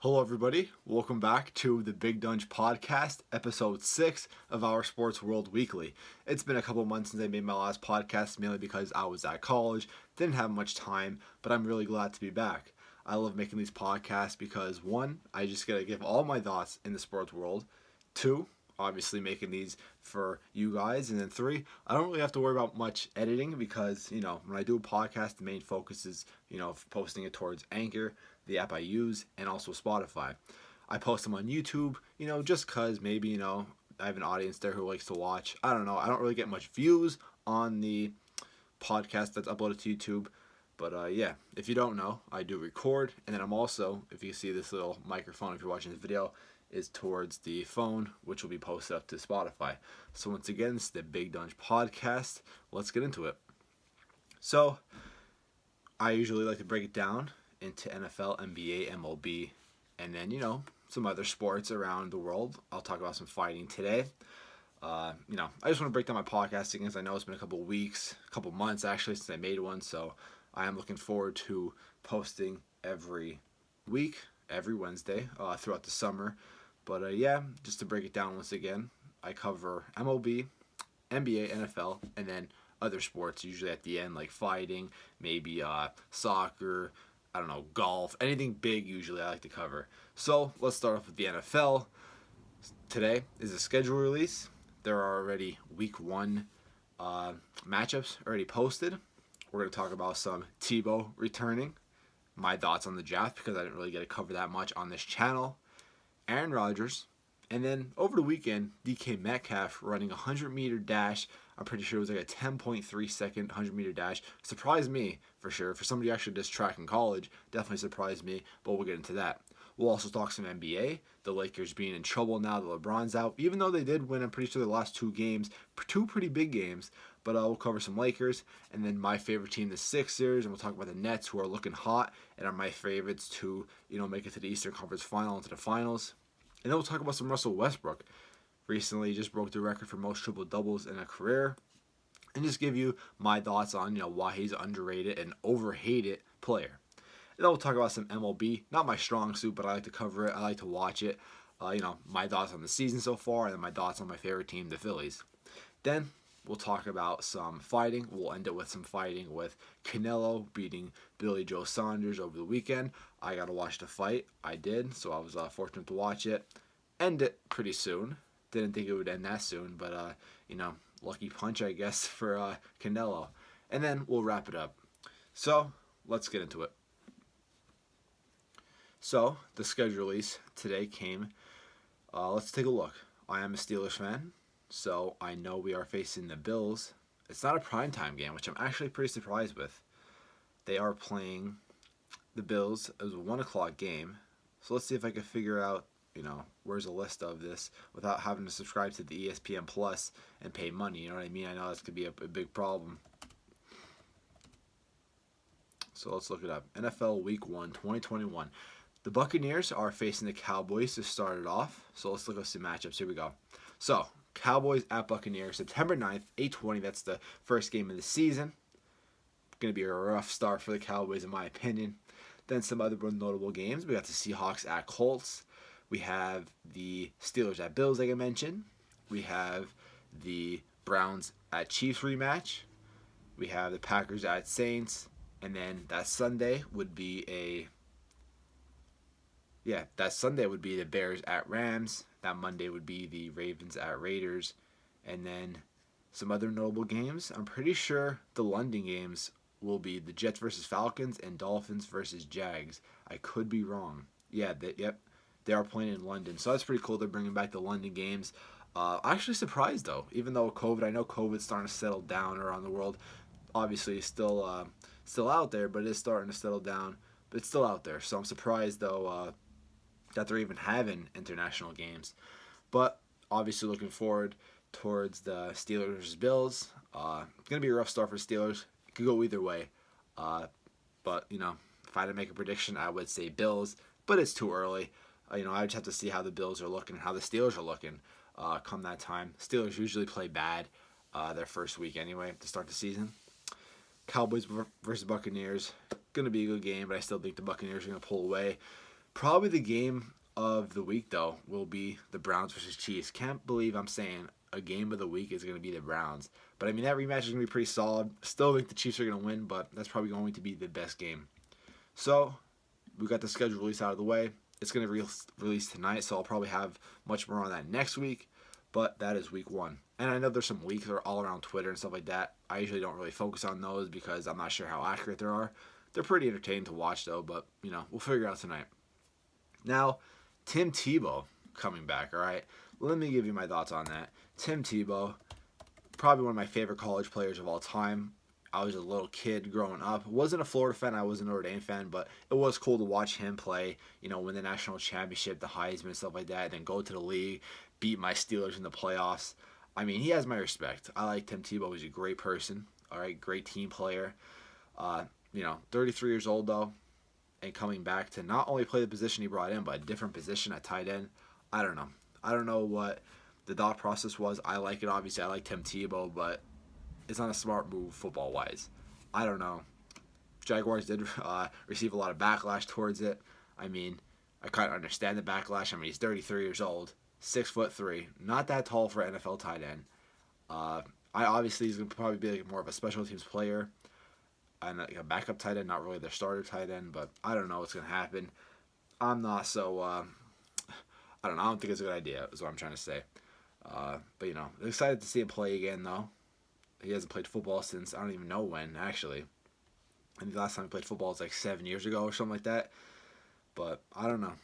Hello, everybody. Welcome back to the Big Donch Podcast, Ep.6 of our Sports World Weekly. It's been a couple months since I made my last podcast, mainly because I was at college, didn't have much time, but I'm really glad to be back. I love making these podcasts because, one, I just get to give all my thoughts in the sports world. Two, obviously making these for you guys. And then three, I don't really have to worry about much editing because, when I do a podcast, the main focus is, posting it towards Anchor, the app I use, and also Spotify. I post them on YouTube, just because maybe, I have an audience there who likes to watch. I don't know. I don't really get much views on the podcast that's uploaded to YouTube. But yeah, if you don't know, I do record. And then I'm also, if you see this little microphone, if you're watching this video, is towards the phone, which will be posted up to Spotify. So once again, it's the Big Donch Podcast. Let's get into it. So, I usually like to break it down into NFL, NBA, MLB, and then, some other sports around the world. I'll talk about some fighting today. I just want to break down my podcasting as I know it's been a couple weeks, a couple months actually since I made one. So I am looking forward to posting every week, every Wednesday throughout the summer. But yeah, just to break it down once again, I cover MLB, NBA, NFL, and then other sports usually at the end like fighting, maybe soccer, I don't know, golf, anything big usually I like to cover. So let's start off with the NFL. Today is a schedule release. There are already week 1 matchups already posted. We're going to talk about some Tebow returning, my thoughts on the draft because I didn't really get to cover that much on this channel, Aaron Rodgers, and then over the weekend, DK Metcalf running a 100-meter dash. I'm pretty sure it was like a 10.3 second 100-meter dash. Surprised me, for sure. For somebody who actually does track in college, definitely surprised me, but we'll get into that. We'll also talk some NBA. The Lakers being in trouble now that LeBron's out. Even though they did win, I'm pretty sure the last 2 games, 2 pretty big games. But we'll cover some Lakers. And then my favorite team, the Sixers. And we'll talk about the Nets, who are looking hot and are my favorites to, make it to the Eastern Conference Final and to the finals. And then we'll talk about some Russell Westbrook. Recently just broke the record for most triple-doubles in a career. And just give you my thoughts on, why he's an underrated and overhated player. And then we'll talk about some MLB. Not my strong suit, but I like to cover it. I like to watch it. My thoughts on the season so far, and then my thoughts on my favorite team, the Phillies. Then we'll talk about some fighting. We'll end it with some fighting with Canelo beating Billy Joe Saunders over the weekend. I got to watch the fight. I did, so I was fortunate to watch it. End it pretty soon. Didn't think it would end that soon, but, lucky punch, I guess, for Canelo. And then we'll wrap it up. So, let's get into it. So, the schedule release today came. Let's take a look. I am a Steelers fan, so I know we are facing the Bills. It's not a primetime game, which I'm actually pretty surprised with. They are playing the Bills. It was a 1 o'clock game. So let's see if I can figure out, where's a list of this without having to subscribe to the ESPN Plus and pay money. You know what I mean? I know that's going to be a big problem. So let's look it up. NFL Week 1, 2021. The Buccaneers are facing the Cowboys to start it off. So let's look up some matchups. Here we go. So, Cowboys at Buccaneers, September 9th, 8:20. That's the first game of the season. Going to be a rough start for the Cowboys, in my opinion. Then some other notable games. We got the Seahawks at Colts. We have the Steelers at Bills, like I mentioned. We have the Browns at Chiefs rematch. We have the Packers at Saints. And then that Sunday would be the Bears at Rams. That Monday would be the Ravens at Raiders. And then some other notable games. I'm pretty sure the London games will be the Jets versus Falcons and Dolphins versus Jags. I could be wrong. Yeah, they are playing in London. So that's pretty cool. They're bringing back the London games. I'm actually surprised, though. Even though I know COVID's starting to settle down around the world. Obviously, it's still out there, but it is starting to settle down. But it's still out there. So I'm surprised, though, that they're even having international games. But obviously looking forward towards the Steelers versus Bills. It's going to be a rough start for Steelers. It could go either way. But, if I had to make a prediction, I would say Bills. But it's too early. I just have to see how the Bills are looking and how the Steelers are looking come that time. Steelers usually play bad their first week anyway to start the season. Cowboys versus Buccaneers. Going to be a good game, but I still think the Buccaneers are going to pull away. Probably the game of the week, though, will be the Browns versus Chiefs. Can't believe I'm saying a game of the week is going to be the Browns. But I mean, that rematch is going to be pretty solid. Still think the Chiefs are going to win, but that's probably going to be the best game. So, we got the schedule release out of the way. It's going to be released tonight, so I'll probably have much more on that next week. But that is week 1. And I know there's some leaks that are all around Twitter and stuff like that. I usually don't really focus on those because I'm not sure how accurate they are. They're pretty entertaining to watch, though, but, we'll figure it out tonight. Now, Tim Tebow coming back, all right? Let me give you my thoughts on that. Tim Tebow, probably one of my favorite college players of all time. I was a little kid growing up. Wasn't a Florida fan, I was a Notre Dame fan, but it was cool to watch him play, win the national championship, the Heisman, and stuff like that, and then go to the league, beat my Steelers in the playoffs. I mean, he has my respect. I like Tim Tebow. He's a great person, all right, great team player. 33 years old, though, and coming back to not only play the position he brought in, but a different position at tight end. I don't know. I don't know what the thought process was. I like it, obviously. I like Tim Tebow, but it's not a smart move football-wise. I don't know. Jaguars did receive a lot of backlash towards it. I mean, I kind of understand the backlash. I mean, he's 33 years old, 6'3", not that tall for an NFL tight end. He's going to probably be like more of a special teams player and like a backup tight end, not really their starter tight end, but I don't know what's going to happen. I'm not so, I don't know. I don't think it's a good idea, is what I'm trying to say. But, excited to see him play again, though. He hasn't played football since, I don't even know when, actually. And the last time he played football was like 7 years ago or something like that. But I don't know.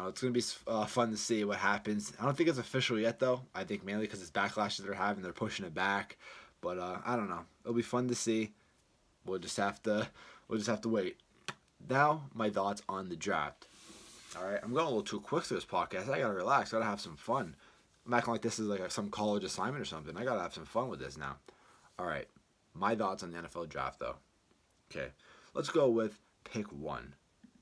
It's going to be fun to see what happens. I don't think it's official yet, though. I think mainly because it's backlashes they're having. They're pushing it back. But I don't know. It'll be fun to see. We'll just have to wait. Now, my thoughts on the draft. All right, I'm going a little too quick through this podcast. I got to relax. I got to have some fun. I'm acting like this is like some college assignment or something. I got to have some fun with this now. All right, my thoughts on the NFL draft, though. Okay, let's go with pick 1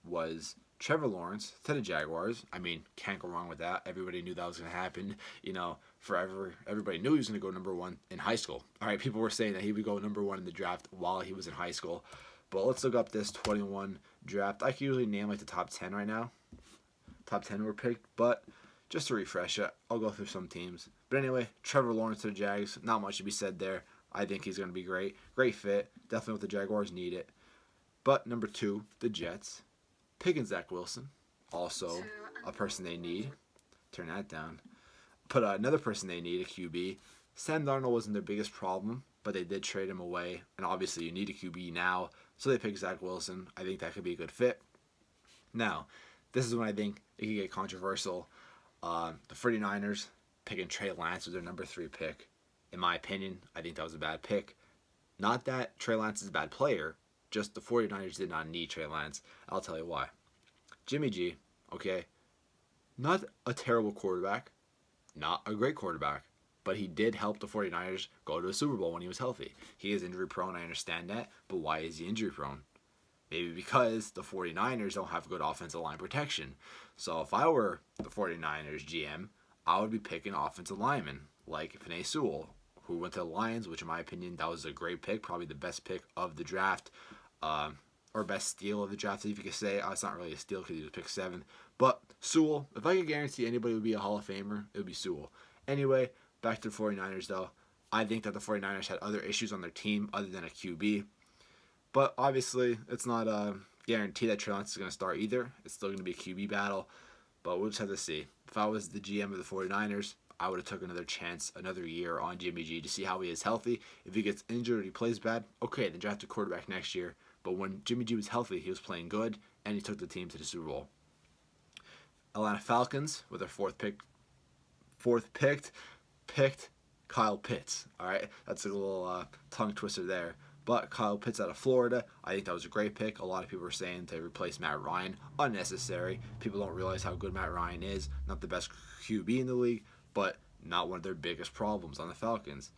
was Trevor Lawrence to the Jaguars. I mean, can't go wrong with that. Everybody knew that was going to happen, forever. Everybody knew he was going to go number 1 in high school. All right, people were saying that he would go number 1 in the draft while he was in high school. But let's look up this 21 draft. I can usually name like the top 10 right now. Top 10 were picked, but just to refresh it, I'll go through some teams. But anyway, Trevor Lawrence to the Jags. Not much to be said there. I think he's going to be great. Great fit. Definitely what the Jaguars need it. But number 2, the Jets. Picking Zach Wilson. Also a person they need. Turn that down. But another person they need, a QB. Sam Darnold wasn't their biggest problem, but they did trade him away. And obviously you need a QB now. So they picked Zach Wilson. I think that could be a good fit. Now, this is when I think it could get controversial. The 49ers picking Trey Lance was their number 3 pick. In my opinion, I think that was a bad pick. Not that Trey Lance is a bad player, just the 49ers did not need Trey Lance. I'll tell you why. Jimmy G, okay, not a terrible quarterback, not a great quarterback, but he did help the 49ers go to a Super Bowl when he was healthy. He is injury prone, I understand that, but why is he injury prone? Maybe because the 49ers don't have good offensive line protection. So if I were the 49ers GM, I would be picking offensive linemen like Penei Sewell, who went to the Lions, which in my opinion, that was a great pick, probably the best pick of the draft, or best steal of the draft, if you could say. It's not really a steal because he was picked 7th. But Sewell, if I could guarantee anybody would be a Hall of Famer, it would be Sewell. Anyway, back to the 49ers, though. I think that the 49ers had other issues on their team other than a QB. But obviously, it's not a guarantee that Trey Lance is going to start either. It's still going to be a QB battle. But we'll just have to see. If I was the GM of the 49ers, I would have took another chance, another year on Jimmy G to see how he is healthy. If he gets injured or he plays bad, okay, then draft a quarterback next year. But when Jimmy G was healthy, he was playing good, and he took the team to the Super Bowl. Atlanta Falcons, with their fourth picked Kyle Pitts. All right, that's a little tongue twister there. But Kyle Pitts out of Florida, I think that was a great pick. A lot of people were saying to replace Matt Ryan. Unnecessary. People don't realize how good Matt Ryan is. Not the best QB in the league, but not one of their biggest problems on the Falcons.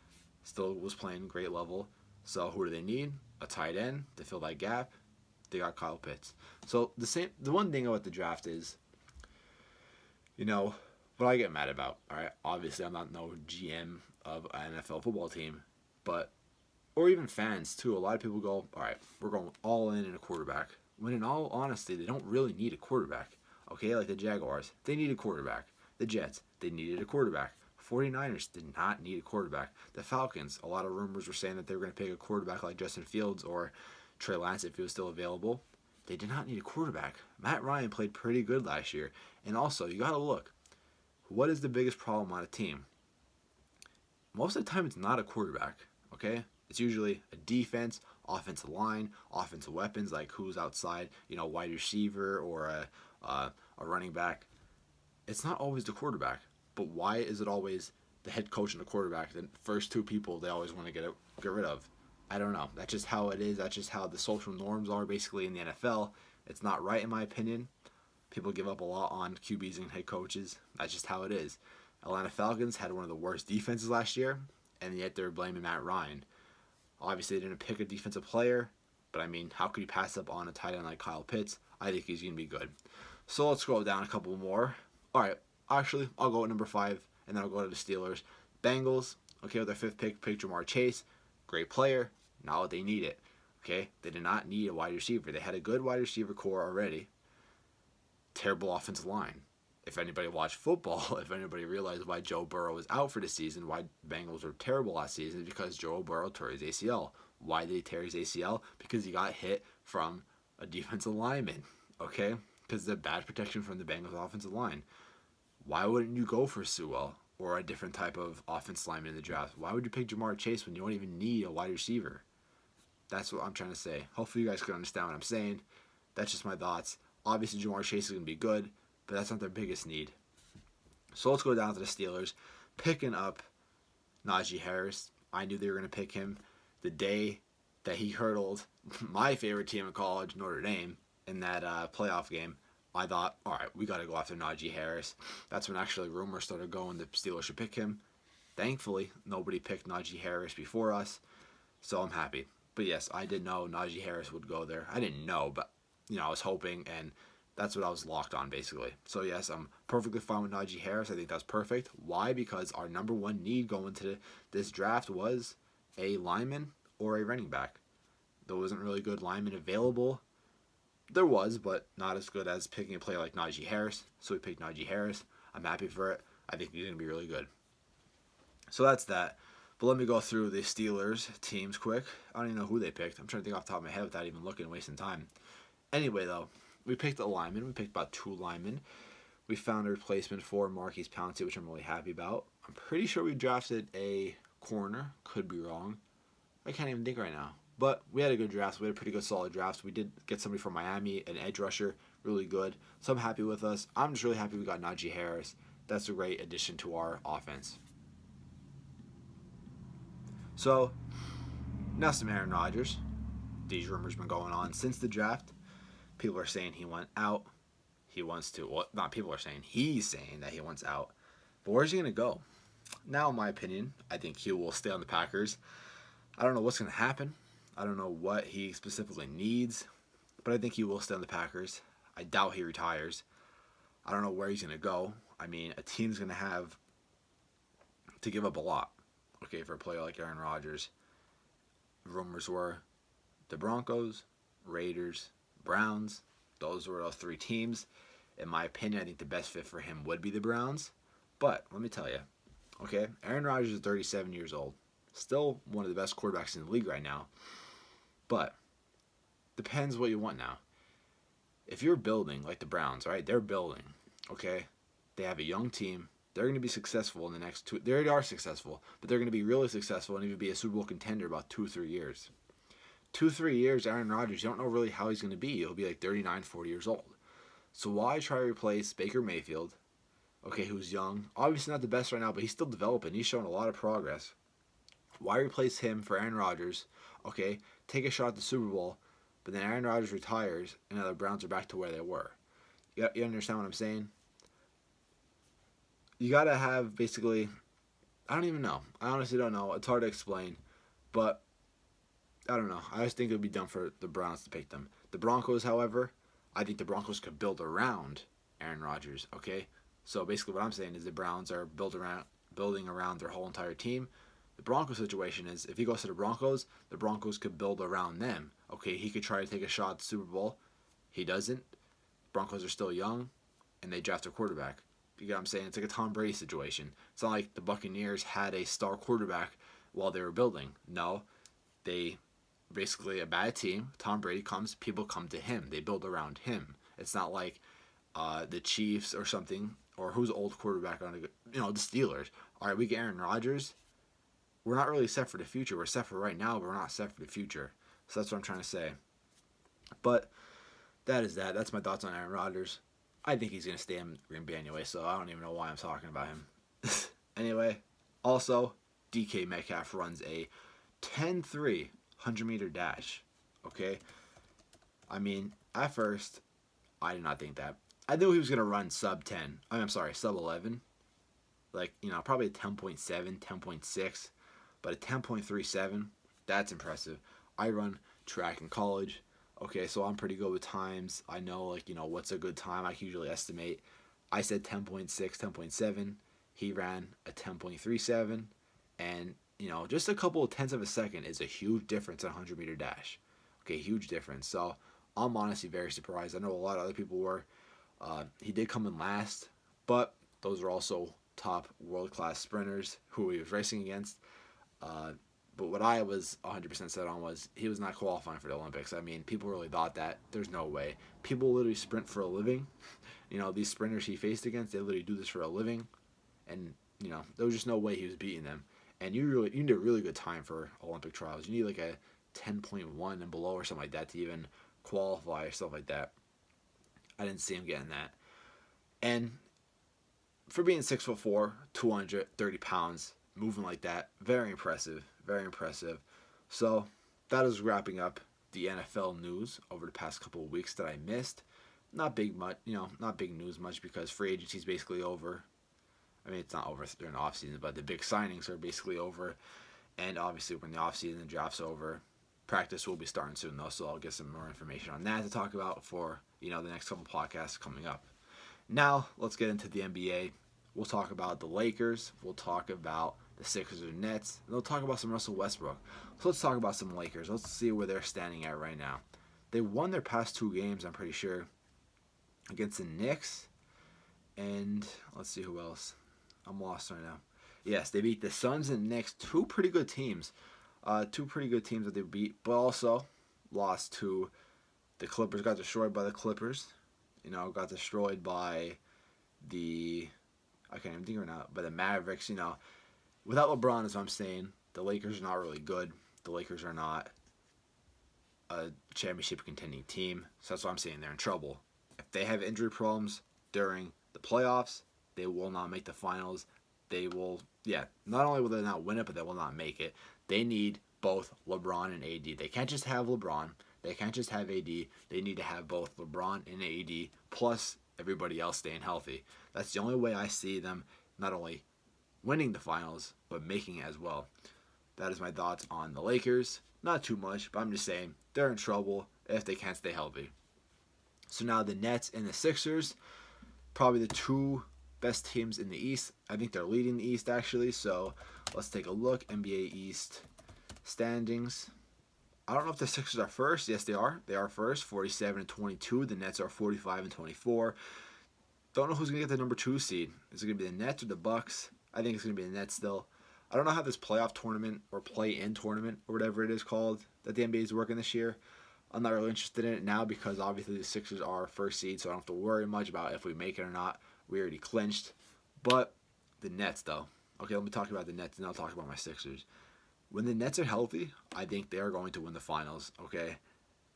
Still was playing great level. So who do they need? A tight end to fill that gap. They got Kyle Pitts. So the one thing about the draft is, what I get mad about. All right, obviously I'm not no GM of an NFL football team, or even fans too. A lot of people go, all right, we're going all in a quarterback. When in all honesty, they don't really need a quarterback. Okay, like the Jaguars, they need a quarterback. The Jets, they needed a quarterback. 49ers did not need a quarterback. The Falcons, a lot of rumors were saying that they were going to pick a quarterback like Justin Fields or Trey Lance if he was still available. They did not need a quarterback. Matt Ryan played pretty good last year. And also, you got to look. What is the biggest problem on a team? Most of the time, it's not a quarterback, okay? It's usually a defense, offensive line, offensive weapons, like who's outside, wide receiver or a running back. It's not always the quarterback. But why is it always the head coach and the quarterback, the first two people they always want to get rid of? I don't know. That's just how it is. That's just how the social norms are basically in the NFL. It's not right in my opinion. People give up a lot on QBs and head coaches. That's just how it is. Atlanta Falcons had one of the worst defenses last year, and yet they're blaming Matt Ryan. Obviously, they didn't pick a defensive player, but I mean, how could you pass up on a tight end like Kyle Pitts? I think he's going to be good. So let's scroll down a couple more. All right. Actually, I'll go at number 5, and then I'll go to the Steelers. Bengals, okay, with their 5th pick Jamar Chase. Great player. Not what they needed. Okay, they did not need a wide receiver. They had a good wide receiver core already. Terrible offensive line. If anybody watched football, if anybody realized why Joe Burrow was out for the season, why Bengals were terrible last season, because Joe Burrow tore his ACL. Why did he tear his ACL? Because he got hit from a defensive lineman. Okay, because of the bad protection from the Bengals offensive line. Why wouldn't you go for Sewell or a different type of offense lineman in the draft? Why would you pick Jamar Chase when you don't even need a wide receiver? That's what I'm trying to say. Hopefully you guys can understand what I'm saying. That's just my thoughts. Obviously Jamar Chase is going to be good, but that's not their biggest need. So let's go down to the Steelers. Picking up Najee Harris. I knew they were going to pick him the day that he hurdled my favorite team in college, Notre Dame, in that playoff game. I thought, all right, we got to go after Najee Harris. That's when actually rumors started going the Steelers should pick him. Thankfully, nobody picked Najee Harris before us, so I'm happy. But yes, I did know Najee Harris would go there. I didn't know, but I was hoping, and that's what I was locked on basically. So yes, I'm perfectly fine with Najee Harris. I think that's perfect. Why? Because our number one need going to this draft was a lineman or a running back. There wasn't really good linemen available. There was, but not as good as picking a player like Najee Harris. So we picked Najee Harris. I'm happy for it. I think he's going to be really good. So that's that. But let me go through the Steelers teams quick. I don't even know who they picked. I'm trying to think off the top of my head without even looking and wasting time. Anyway, though, we picked a lineman. We picked about 2 linemen. We found a replacement for Marquise Pouncey, which I'm really happy about. I'm pretty sure we drafted a corner. Could be wrong. I can't even think right now. But we had a good draft. We had a pretty good solid draft. We did get somebody from Miami, an edge rusher, really good. So I'm happy with us. I'm just really happy we got Najee Harris. That's a great addition to our offense. So, now some Aaron Rodgers. These rumors have been going on since the draft. People are saying he went out. He wants to, well, not people are saying, he's saying that he wants out. But where's he going to go? Now, in my opinion, I think he will stay on the Packers. I don't know what's going to happen. I don't know what he specifically needs, but I think he will stay on the Packers. I doubt he retires. I don't know where he's going to go. I mean, a team's going to have to give up a lot, okay, for a player like Aaron Rodgers. Rumors were the Broncos, Raiders, Browns. Those were those 3 teams. In my opinion, I think the best fit for him would be the Browns. But let me tell you, okay, Aaron Rodgers is 37 years old. Still one of the best quarterbacks in the league right now. But depends what you want now. If you're building like the Browns, right? They're building, okay? They have a young team. They're going to be successful in the next 2. They already are successful, but they're going to be really successful and even be a Super Bowl contender about 2-3 years. 2-3 years, Aaron Rodgers, you don't know really how he's going to be. He'll be like 39, 40 years old. So why try to replace Baker Mayfield, okay, who's young? Obviously not the best right now, but he's still developing. He's showing a lot of progress. Why replace him for Aaron Rodgers? Okay, take a shot at the Super Bowl, but then Aaron Rodgers retires, and now the Browns are back to where they were. You understand what I'm saying? You got to have basically, I don't even know. I honestly don't know. It's hard to explain, but I don't know. I just think it would be dumb for the Browns to pick them. The Broncos, however, I think the Broncos could build around Aaron Rodgers, okay? So basically what I'm saying is the Browns are building around their whole entire team. The Broncos situation is, if he goes to the Broncos could build around them. Okay, he could try to take a shot at the Super Bowl. He doesn't. Broncos are still young. and they draft a quarterback. You get what I'm saying? It's like a Tom Brady situation. It's not like the Buccaneers had a star quarterback while they were building. No, they basically a bad team. Tom Brady comes, people come to him. They build around him. It's not like the Chiefs or something, or who's the old quarterback on the Steelers. All right, we get Aaron Rodgers. We're not really set for the future. We're set for right now, but we're not set for the future. So that's what I'm trying to say. But that is that. That's my thoughts on Aaron Rodgers. I think he's going to stay in Green Bay anyway, so I don't even know why I'm talking about him. Anyway, also, DK Metcalf runs a 10-3 100-meter dash. Okay? I mean, at first, I did not think that. I knew he was going to run sub 11. Like, probably a 10.7, 10.6. But a 10.37, that's impressive. I run track in college. Okay, so I'm pretty good with times. I know, what's a good time. I can usually estimate. I said 10.6, 10.7. He ran a 10.37. And, just a couple of tenths of a second is a huge difference in a 100-meter dash. Okay, huge difference. So I'm honestly very surprised. I know a lot of other people were. He did come in last, but those are also top world-class sprinters who he was racing against. But what I was 100% set on was he was not qualifying for the Olympics. I mean, people really thought that. There's no way. People literally sprint for a living. These sprinters he faced against, they literally do this for a living. And, there was just no way he was beating them. And you need a really good time for Olympic trials. You need like a 10.1 and below or something like that to even qualify or stuff like that. I didn't see him getting that. And for being 6'4", 230 pounds, moving like that, very impressive, very impressive. So that is wrapping up the NFL news over the past couple of weeks that I missed. Not big news much because free agency is basically over. I mean, it's not over during the offseason, but the big signings are basically over. And obviously, when the offseason and draft's over, practice will be starting soon, though, so I'll get some more information on that to talk about for, the next couple podcasts coming up. Now, let's get into the NBA. We'll talk about the Lakers. We'll talk about the Sixers and Nets. And we'll talk about some Russell Westbrook. So let's talk about some Lakers. Let's see where they're standing at right now. They won their past 2 games, I'm pretty sure, against the Knicks. And let's see who else. I'm lost right now. Yes, they beat the Suns and Knicks, 2 pretty good teams. 2 pretty good teams that they beat, but also lost to the Clippers. Got destroyed by the Clippers. Got destroyed by I can't even think right now, by the Mavericks. Without LeBron, as I'm saying, the Lakers are not really good. The Lakers are not a championship contending team. So that's why I'm saying they're in trouble. If they have injury problems during the playoffs, they will not make the finals. They will, not only will they not win it, but they will not make it. They need both LeBron and AD. They can't just have LeBron. They can't just have AD. They need to have both LeBron and AD, plus everybody else staying healthy. That's the only way I see them not only winning the finals, but making it as well. That is my thoughts on the Lakers. Not too much, but I'm just saying they're in trouble if they can't stay healthy. So now the Nets and the Sixers, probably the 2 best teams in the East. I think they're leading the East, actually. So let's take a look. NBA East standings. I don't know if the Sixers are first. Yes, they are. They are first, 47-22. The Nets are 45-24. Don't know who's going to get the number 2 seed. Is it going to be the Nets or the Bucks? I think it's going to be the Nets still. I don't know how this playoff tournament or play-in tournament or whatever it is called that the NBA is working this year. I'm not really interested in it now because obviously the Sixers are first seed, so I don't have to worry much about if we make it or not. We already clinched. But the Nets, though. Okay, let me talk about the Nets, and I'll talk about my Sixers. When the Nets are healthy, I think they are going to win the finals, okay?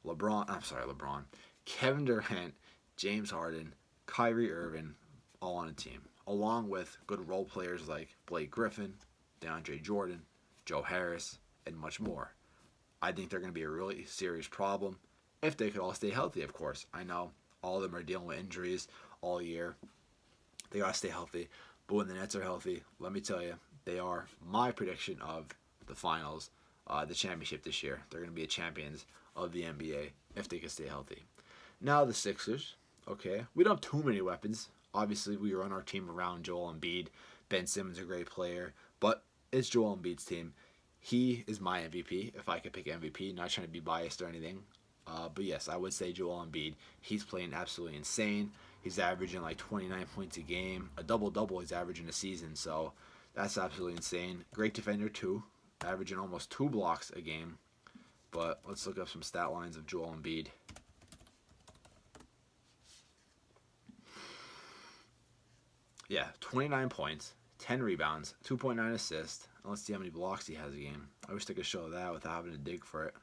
LeBron. Kevin Durant, James Harden, Kyrie Irving, all on a team. Along with good role players like Blake Griffin, DeAndre Jordan, Joe Harris, and much more. I think they're going to be a really serious problem if they could all stay healthy, of course. I know all of them are dealing with injuries all year. They got to stay healthy. But when the Nets are healthy, let me tell you, they are my prediction of the finals, the championship this year. They're going to be champions of the NBA if they can stay healthy. Now the Sixers, okay. We don't have too many weapons. Obviously, we run our team around Joel Embiid. Ben Simmons is a great player, but it's Joel Embiid's team. He is my MVP, if I could pick MVP. Not trying to be biased or anything. But yes, I would say Joel Embiid. He's playing absolutely insane. He's averaging like 29 points a game, a double-double he's averaging a season, so that's absolutely insane. Great defender too, averaging almost 2 blocks a game. But let's look up some stat lines of Joel Embiid. Yeah, 29 points, 10 rebounds, 2.9 assists. Let's see how many blocks he has a game. I wish I could show that without having to dig for it.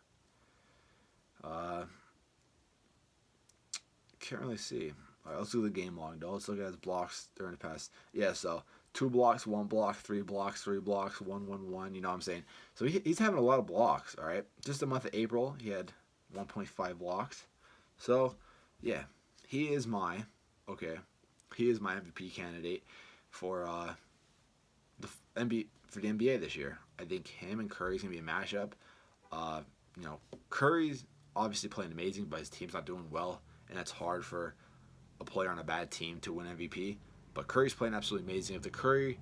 Can't really see. All right, let's do the game log though. Let's look at his blocks during the past. Yeah, so 2 blocks, 1 block, 3 blocks, 3 blocks, 1, 1, 1. You know what I'm saying? So he's having a lot of blocks, all right? Just the month of April, he had 1.5 blocks. So, yeah, he is my MVP candidate for the NBA this year. I think him and Curry's going to be a matchup. Curry's obviously playing amazing, but his team's not doing well, and it's hard for a player on a bad team to win MVP. But Curry's playing absolutely amazing. If Curry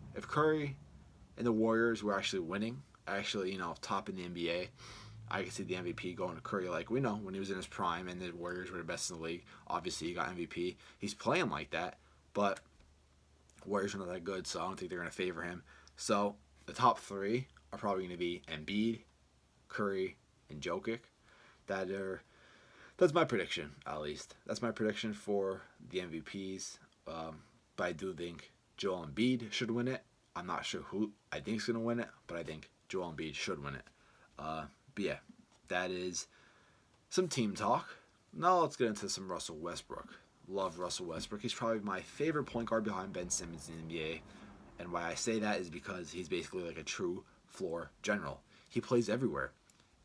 and the Warriors were actually winning, top in the NBA, I could see the MVP going to Curry. Like we know when he was in his prime and the Warriors were the best in the league, obviously he got MVP. He's playing like that, but Warriors are not that good, so I don't think they're going to favor him. So the top 3 are probably going to be Embiid, Curry, and Jokic. That's my prediction, at least. That's my prediction for the MVPs. But I do think Joel Embiid should win it. I'm not sure who I think is going to win it, but I think Joel Embiid should win it. But yeah, that is some team talk. Now let's get into some Russell Westbrook. Love Russell Westbrook. He's probably my favorite point guard behind Ben Simmons in the NBA. And why I say that is because he's basically like a true floor general. He plays everywhere.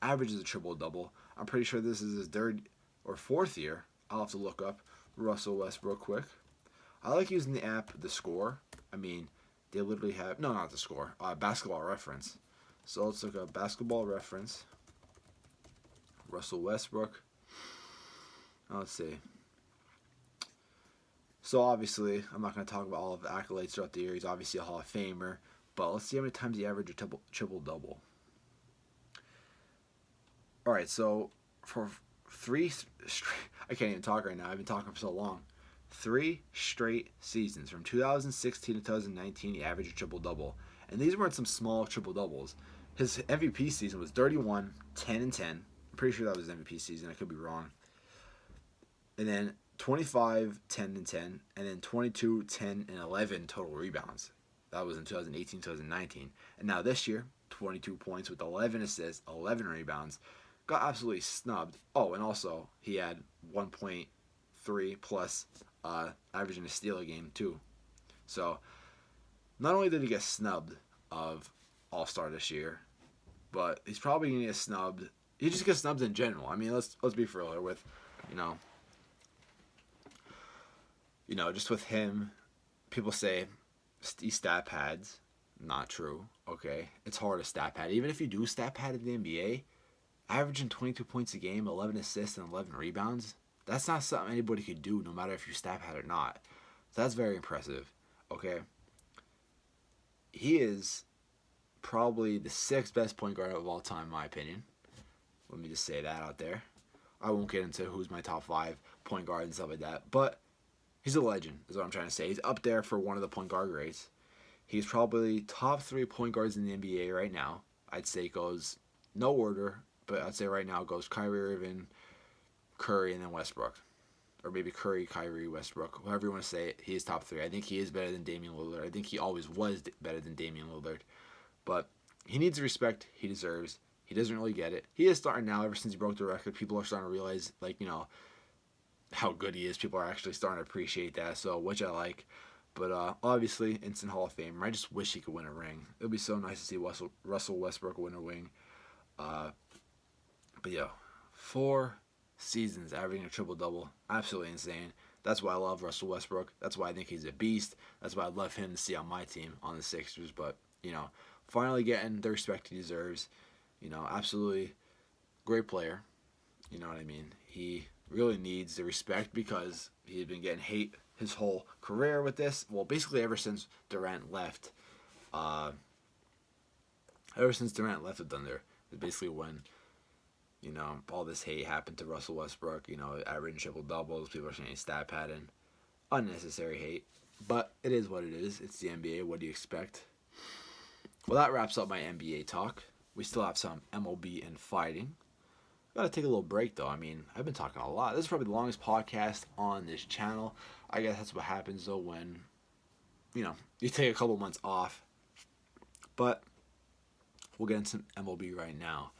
Averages a triple-double. I'm pretty sure this is his 3rd or 4th year. I'll have to look up Russell Westbrook quick. I like using the app The Score. I mean, they literally have... No, not The Score. Basketball Reference. So let's look up Basketball Reference. Russell Westbrook. Let's see. So obviously, I'm not going to talk about all of the accolades throughout the year. He's obviously a Hall of Famer. But let's see how many times he averaged a triple-double. All right, so for 3 straight... I can't even talk right now. I've been talking for so long. 3 straight seasons. From 2016 to 2019, he averaged a triple-double. And these weren't some small triple-doubles. His MVP season was 31, 10, and 10. I'm pretty sure that was his MVP season. I could be wrong. And then 25, 10, and 10. And then 22, 10, and 11 total rebounds. That was in 2018, 2019. And now this year, 22 points with 11 assists, 11 rebounds. Got absolutely snubbed. Oh, and also he had 1.3 plus averaging a steal a game too. So not only did he get snubbed of All-Star this year, but he's probably gonna get snubbed. He just gets snubbed in general. I mean, let's be for real with, just with him. People say he stat pads. Not true. Okay, it's hard to stat pad. Even if you do stat pad in the NBA. Averaging 22 points a game, 11 assists, and 11 rebounds, that's not something anybody could do no matter if you stat pad or not. So that's very impressive, okay? He is probably the 6th best point guard of all time, in my opinion. Let me just say that out there. I won't get into who's my top 5 point guard and stuff like that, but he's a legend, is what I'm trying to say. He's up there for one of the point guard grades. He's probably top 3 point guards in the NBA right now. I'd say goes no order, but I'd say right now it goes Kyrie Irving, Curry, and then Westbrook. Or maybe Curry, Kyrie, Westbrook. However you want to say it, he is top 3. I think he is better than Damian Lillard. I think he always was better than Damian Lillard. But he needs the respect he deserves. He doesn't really get it. He is starting now. Ever since he broke the record, people are starting to realize, how good he is. People are actually starting to appreciate that, so which I like. But obviously, instant Hall of Famer. I just wish he could win a ring. It would be so nice to see Russell Westbrook win a ring. But yeah, 4 seasons averaging a triple-double. Absolutely insane. That's why I love Russell Westbrook. That's why I think he's a beast. That's why I'd love him to see on my team, on the Sixers. But, finally getting the respect he deserves. Absolutely great player. You know what I mean? He really needs the respect because he's been getting hate his whole career with this. Well, basically ever since Durant left. Ever since Durant left the Thunder. Basically when, all this hate happened to Russell Westbrook, averaging triple-doubles, people are saying he's stat padding. Unnecessary hate. But it is what it is. It's the NBA. What do you expect? Well, that wraps up my NBA talk. We still have some MLB and fighting. Gotta take a little break though. I mean, I've been talking a lot. This is probably the longest podcast on this channel. I guess that's what happens though when, you take a couple months off. But we'll get into MLB right now.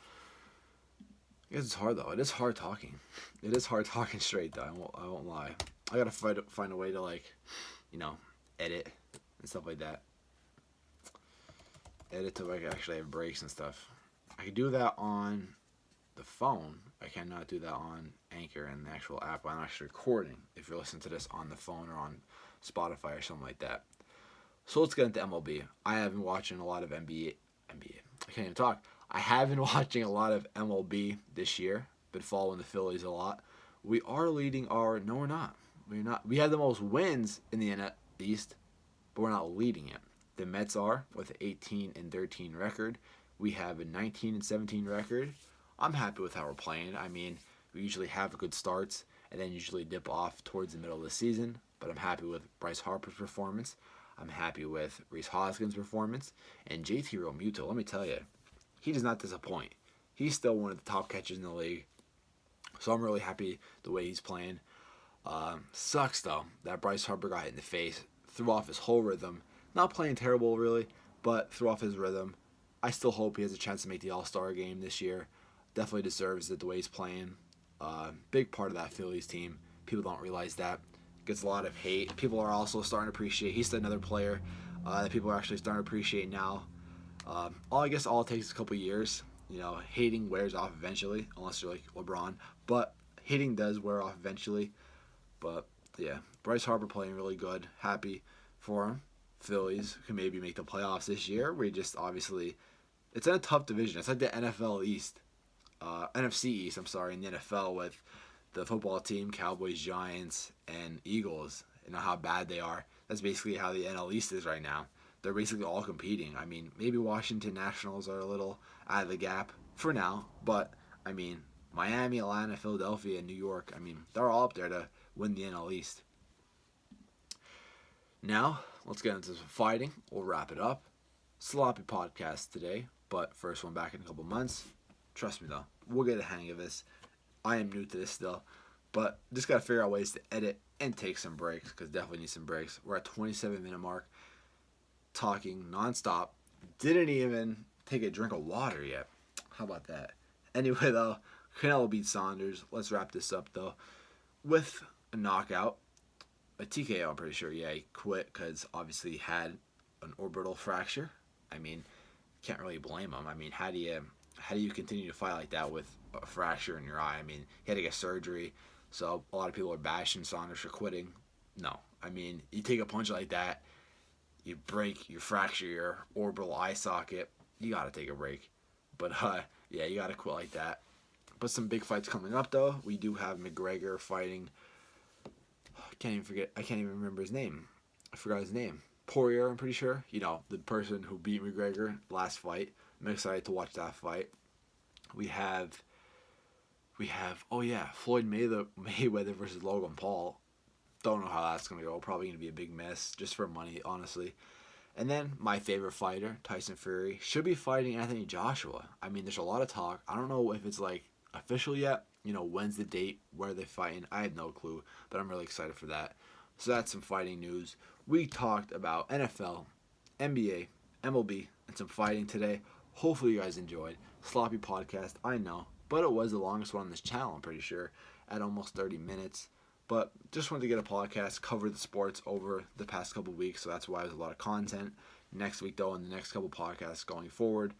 I guess it's hard though. It is hard talking. It is hard talking straight though. I won't lie. I gotta find a way to edit and stuff like that. Edit to actually have breaks and stuff. I can do that on the phone. I cannot do that on Anchor and the actual app. I'm actually recording if you're listening to this on the phone or on Spotify or something like that. So let's get into MLB. I have been watching a lot of NBA. I can't even talk. I have been watching a lot of MLB this year. Been following the Phillies a lot. We are leading our... No, we're not. We're not. We have the most wins in the NL East, but we're not leading it. The Mets are with an 18-13 record. We have a 19-17 record. I'm happy with how we're playing. I mean, we usually have good starts and then usually dip off towards the middle of the season. But I'm happy with Bryce Harper's performance. I'm happy with Rhys Hoskins' performance. And JT Realmuto, let me tell you, he does not disappoint. He's still one of the top catchers in the league. So I'm really happy the way he's playing. Sucks, though, that Bryce Harper got hit in the face. Threw off his whole rhythm. Not playing terrible, really, but threw off his rhythm. I still hope he has a chance to make the All-Star game this year. Definitely deserves it the way he's playing. Big part of that Phillies team. People don't realize that. Gets a lot of hate. People are also starting to appreciate. He's another player that people are actually starting to appreciate now. I guess all it takes is a couple years. Hating wears off eventually, unless you're like LeBron. But hating does wear off eventually. But, yeah, Bryce Harper playing really good. Happy for him. Phillies can maybe make the playoffs this year. We just obviously, it's in a tough division. It's like the NFC East, in the NFL with the football team, Cowboys, Giants, and Eagles. How bad they are. That's basically how the NL East is right now. They're basically all competing. I mean, maybe Washington Nationals are a little out of the gap for now, but I mean, Miami, Atlanta, Philadelphia, and New York, I mean, they're all up there to win the NL East. Now, let's get into some fighting. We'll wrap it up. Sloppy podcast today, but first one back in a couple months. Trust me, though, we'll get a hang of this. I am new to this still, but just got to figure out ways to edit and take some breaks, because definitely need some breaks. We're at 27-minute mark, talking nonstop. Didn't even take a drink of water yet. How about that? Anyway, though, Canelo beat Saunders. Let's wrap this up, though, with a knockout. A TKO, I'm pretty sure. Yeah, he quit because obviously he had an orbital fracture. I mean, can't really blame him. I mean, how do you continue to fight like that with a fracture in your eye? I mean, he had to get surgery, so a lot of people are bashing Saunders for quitting. No, I mean, you take a punch like that, you fracture your orbital eye socket, you gotta take a break. But yeah, you gotta quit like that. But some big fights coming up though. We do have McGregor fighting. I can't even remember his name. I forgot his name. Poirier, I'm pretty sure. The person who beat McGregor last fight. I'm excited to watch that fight. We have Floyd Mayweather versus Logan Paul. Don't know how that's gonna go. Probably gonna be a big mess, just for money, honestly. And then my favorite fighter, Tyson Fury, should be fighting Anthony Joshua. I mean, there's a lot of talk. I don't know if it's official yet. When's the date? Where are they fighting? I have no clue, but I'm really excited for that. So that's some fighting news. We talked about NFL, NBA, MLB, and some fighting today. Hopefully you guys enjoyed. Sloppy podcast, I know, but it was the longest one on this channel, I'm pretty sure, at almost 30 minutes. But just wanted to get a podcast, cover the sports over the past couple weeks, so that's why there's a lot of content. Next week, though, and the next couple podcasts going forward,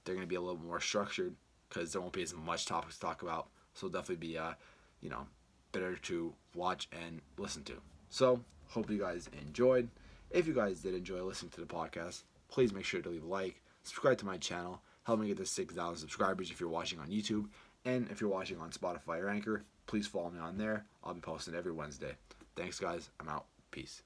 they're going to be a little more structured because there won't be as much topics to talk about. So it'll definitely be, better to watch and listen to. So, hope you guys enjoyed. If you guys did enjoy listening to the podcast, please make sure to leave a like, subscribe to my channel, help me get to 6,000 subscribers if you're watching on YouTube, and if you're watching on Spotify or Anchor, please follow me on there. I'll be posting every Wednesday. Thanks, guys. I'm out. Peace.